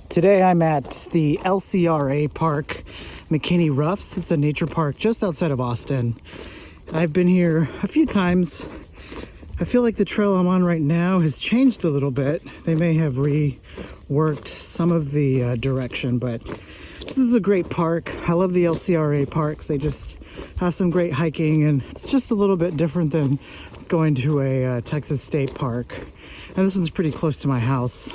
Today I'm at the LCRA park, McKinney Roughs. It's a nature park just outside of Austin. I've been here a few times. I feel like the trail I'm on right now has changed a little bit. They may have reworked some of the direction, but this is a great park. I love the LCRA parks. They just have some great hiking, and it's just a little bit different than going to a Texas state park. And this one's pretty close to my house.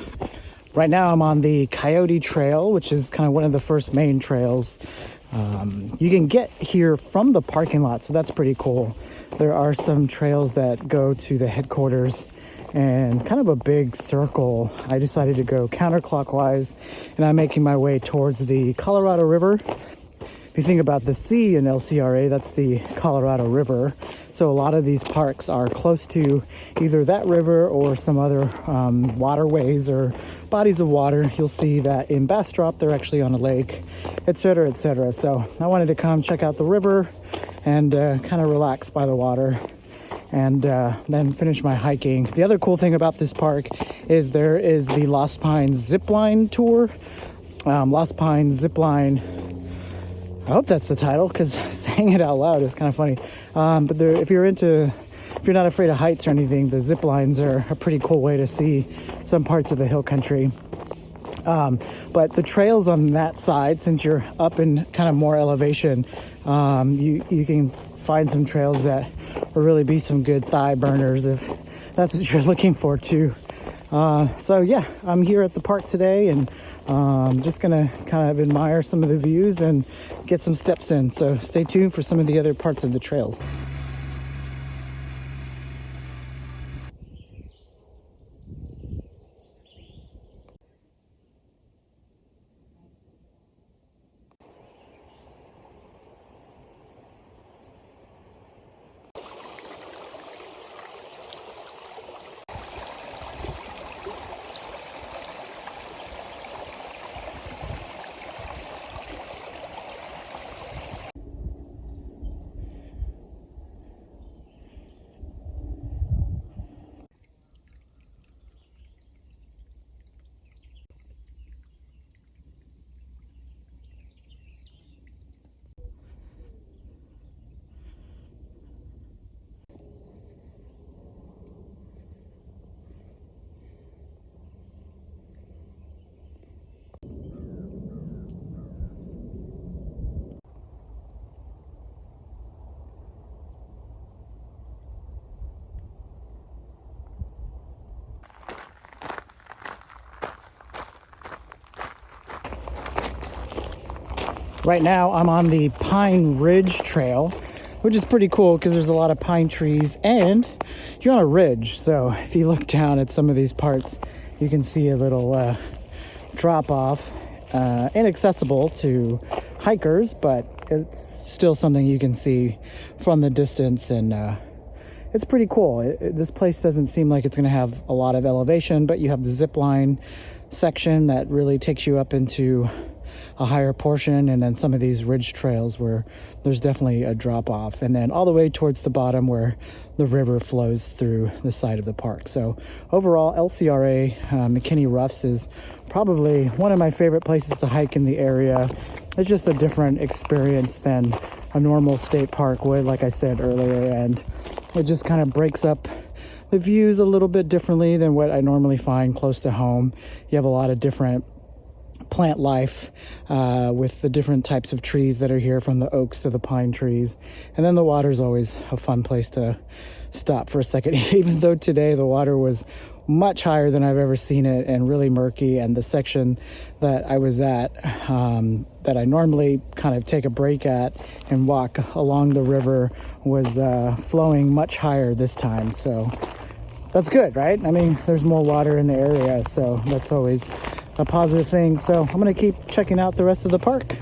Right now I'm on the Coyote Trail, which is kind of one of the first main trails. You can get here from the parking lot, so that's pretty cool. There are some trails that go to the headquarters and kind of a big circle. I decided to go counterclockwise, and I'm making my way towards the Colorado River. If you think about the sea in LCRA, that's the Colorado River. So a lot of these parks are close to either that river or some other waterways or bodies of water. You'll see that in Bastrop, they're actually on a lake, etc., etc. So I wanted to come check out the river and kind of relax by the water and then finish my hiking. The other cool thing about this park is there is the Lost Pines Zipline Tour. Lost Pines Zipline, I hope that's the title, because saying it out loud is kind of funny. But if you're not afraid of heights or anything, the zip lines are a pretty cool way to see some parts of the hill country. But the trails on that side, since you're up in kind of more elevation, you can find some trails that will really be some good thigh burners if that's what you're looking for too. So yeah, I'm here at the park today, and just gonna kind of admire some of the views and get some steps in. So stay tuned for some of the other parts of the trails. Right now I'm on the Pine Ridge Trail, which is pretty cool because there's a lot of pine trees and you're on a ridge. So if you look down at some of these parts, you can see a little drop off, inaccessible to hikers, but it's still something you can see from the distance, and it's pretty cool. This place doesn't seem like it's going to have a lot of elevation, but you have the zip line section that really takes you up into a higher portion, and then some of these ridge trails where there's definitely a drop off, and then all the way towards the bottom where the river flows through the side of the park. So overall, LCRA McKinney Roughs is probably one of my favorite places to hike in the area. It's just a different experience than a normal state park would, like I said earlier, and it just kind of breaks up the views a little bit differently than what I normally find close to home. You have a lot of different plant life with the different types of trees that are here, from the oaks to the pine trees, and then the water's always a fun place to stop for a second. Even though today the water was much higher than I've ever seen it and really murky, and the section that I was at that I normally kind of take a break at and walk along the river was flowing much higher this time. So that's good, right? I mean, there's more water in the area, so that's always a positive thing. So I'm going to keep checking out the rest of the park.